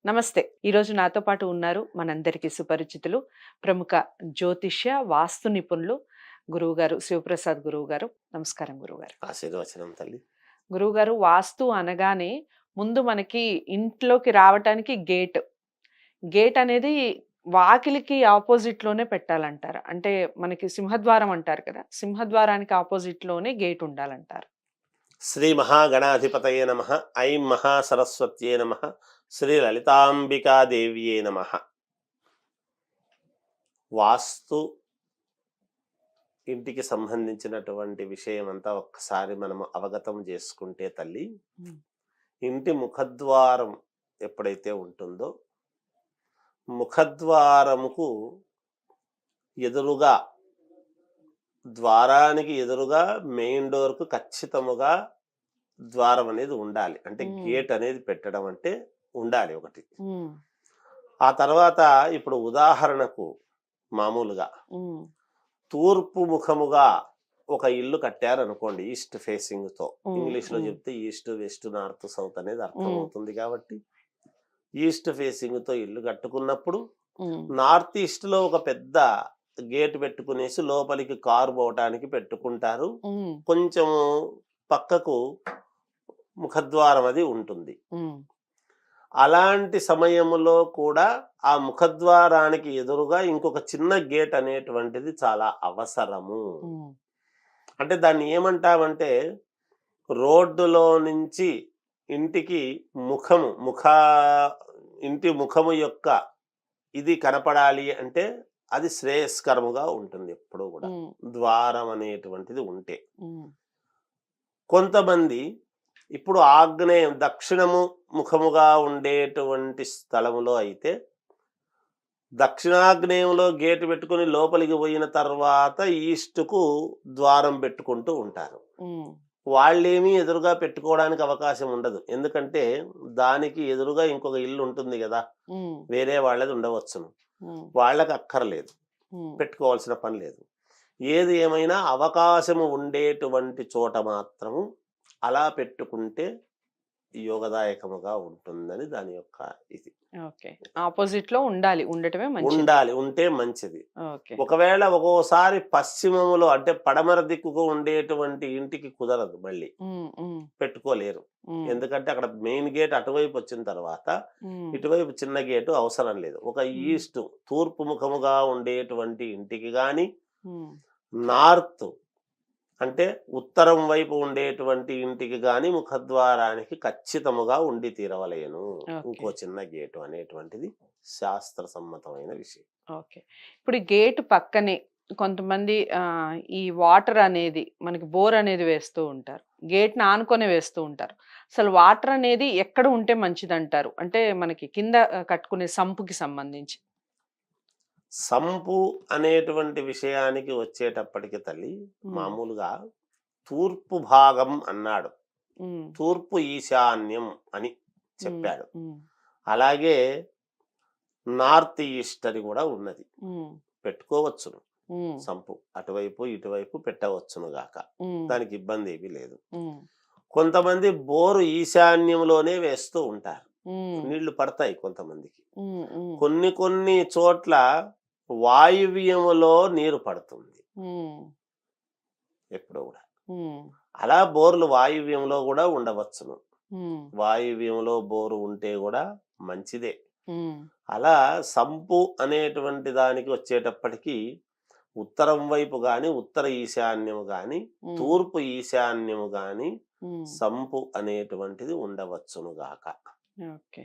నమస్తే. ఈరోజు నాతో పాటు ఉన్నారు మనందరికీ సుపరిచితులు, ప్రముఖ జ్యోతిష్య, వాస్తు నిపుణులు గురువుగారు శివప్రసాద్ గురువుగారు. నమస్కారం గురువుగారు. ఆశీర్వచనం తల్లి. గురువుగారు, వాస్తు అనగానే ముందు మనకి ఇంట్లోకి రావటానికి గేట్. గేట్ అనేది వాకిలికి ఆపోజిట్‌లోనే పెట్టాలంటారు. అంటే మనకి సింహద్వారం అంటారు కదా! సింహద్వారానికి ఆపోజిట్‌లోనే గేట్ ఉండాలంటారు. శ్రీ మహాగణాధిపతయే నమ. ఐం మహాసరస్వత్యే నమ. శ్రీ లలితాంబికాదేవ్యే నమ. వాస్తు ఇంటికి సంబంధించినటువంటి విషయం అంతా ఒక్కసారి మనము అవగతం చేసుకుంటే తల్లి, హ్మ్. ఇంటి ముఖద్వారం ఎప్పుడైతే ఉంటుందో, ముఖద్వారముకు ఎదురుగా, ద్వారానికి ఎదురుగా మెయిన్ డోర్కు ఖచ్చితముగా ద్వారం అనేది ఉండాలి. అంటే హ్మ్. గేట్ అనేది పెట్టడం అంటే ఉండాలి ఒకటి. హ్మ్. ఆ తర్వాత ఇప్పుడు ఉదాహరణకు మామూలుగా హ్మ్. తూర్పు ముఖముగా ఒక ఇల్లు కట్టారనుకోండి, ఈస్ట్ ఫేసింగ్ తో. హ్మ్. ఇంగ్లీష్ లో హ్మ్. చెప్తే ఈస్ట్, వెస్ట్, నార్త్, సౌత్ అనేది అర్థం హ్మ్. అవుతుంది. కాబట్టి ఈస్ట్ ఫేసింగ్ తో ఇల్లు కట్టుకున్నప్పుడు హ్మ్. నార్త్ ఈస్ట్ లో ఒక పెద్ద గేట్ పెట్టుకునేసి లోపలికి కారు పోవటానికి పెట్టుకుంటారు. హ్మ్. కొంచెము పక్కకు ముఖద్వారం అది ఉంటుంది. హ్మ్. అలాంటి సమయములో కూడా ఆ ముఖద్వారానికి ఎదురుగా ఇంకొక చిన్న గేట్ అనేటువంటిది చాలా అవసరము. హ్మ్. అంటే దాన్ని ఏమంటామంటే, రోడ్డులో నుంచి ఇంటికి ఇంటి ముఖము యొక్క ఇది కనపడాలి అంటే అది శ్రేయస్కరముగా ఉంటుంది ఎప్పుడూ కూడా, హ్మ్. ద్వారం అనేటువంటిది ఉంటే. హ్మ్. కొంతమంది ఇప్పుడు ఆగ్నేయం, దక్షిణము ముఖముగా ఉండేటువంటి స్థలములో అయితే దక్షిణాగ్నేయంలో గేటు పెట్టుకుని లోపలికి పోయిన తర్వాత ఈస్ట్కు ద్వారం పెట్టుకుంటూ ఉంటారు. హ్మ్. వాళ్ళేమీ ఎదురుగా పెట్టుకోవడానికి అవకాశం ఉండదు. ఎందుకంటే దానికి ఎదురుగా ఇంకొక ఇల్లు ఉంటుంది కదా, హ్మ్. వేరే వాళ్ళది ఉండవచ్చును. హ్మ్. వాళ్ళకి అక్కర్లేదు, హ్మ్. పెట్టుకోవాల్సిన పని లేదు. ఏది ఏమైనా అవకాశము ఉండేటువంటి చోట మాత్రము అలా పెట్టుకుంటే యోగదాయకముగా ఉంటుందని దాని యొక్క ఇది. ఓకే. అపోజిట్‌లో ఉండాలి. ఉండటమే మంచిది. ఉండాలి, ఉంటే మంచిది. ఓకే. ఒకవేళ ఒక్కోసారి పశ్చిమములో అంటే పడమర దిక్కుకు ఉండేటువంటి ఇంటికి కుదరదు, మళ్ళీ హ్మ్. హ్మ్. పెట్టుకోలేరు. హ్మ్. ఎందుకంటే అక్కడ మెయిన్ గేట్ అటువైపు వచ్చిన తర్వాత హ్మ్. ఇటువైపు చిన్న గేటు అవసరం లేదు. ఒక హ్మ్. ఈస్ట్, తూర్పు ముఖముగా ఉండేటువంటి ఇంటికి గాని, హ్మ్. నార్త్ అంటే ఉత్తరం వైపు ఉండేటువంటి ఇంటికి గాని ముఖద్వారానికి ఖచ్చితముగా ఉండి తీరవలేను ఓకే. ఇంకో చిన్న గేటు అనేటువంటిది శాస్త్ర సమ్మతమైన విషయం. ఓకే. ఇప్పుడు ఈ గేట్ పక్కనే కొంతమంది ఈ వాటర్ అనేది మనకి బోర్ అనేది వేస్తూ ఉంటారు. గేట్‌ని ఆనుకొనే వేస్తూ ఉంటారు. అసలు వాటర్ అనేది ఎక్కడ ఉంటే మంచిదంటారు? అంటే మనకి కింద కట్టుకునే సంపుకి సంబంధించి. సంపు అనేటువంటి విషయానికి వచ్చేటప్పటికి తల్లి, హ్మ్. మామూలుగా తూర్పు భాగం అన్నాడు, హ్మ్. తూర్పు ఈశాన్యం అని హ్మ్. చెప్పాడు. హ్మ్. అలాగే నార్త్ ఈస్ట్ అని కూడా ఉన్నది. హ్మ్. పెట్టుకోవచ్చును హ్మ్. సంపు, అటువైపు ఇటువైపు పెట్టవచ్చును గాక, హ్మ్. దానికి ఇబ్బంది ఏమీ లేదు. హ్మ్. కొంతమంది బోరు ఈశాన్యంలోనే వేస్తూ ఉంటారు, హ్మ్. నీళ్లు పడతాయి కొంతమందికి. హ్మ్. హ్మ్. కొన్ని కొన్ని చోట్ల వాయువ్యములో నీరు పడుతుంది హ్మ్. ఎప్పుడూ కూడా. హ్మ్. అలా బోర్లు వాయువ్యంలో కూడా ఉండవచ్చును. హ్మ్. వాయువ్యంలో బోరు ఉంటే కూడా మంచిదే. హ్మ్. అలా సంపు అనేటువంటి దానికి వచ్చేటప్పటికి ఉత్తరం వైపు గాని, ఉత్తర ఈశాన్యము గాని, హ్మ్. తూర్పు ఈశాన్యము గాని హ్మ్. సంపు అనేటువంటిది ఉండవచ్చును గాక. ఓకే.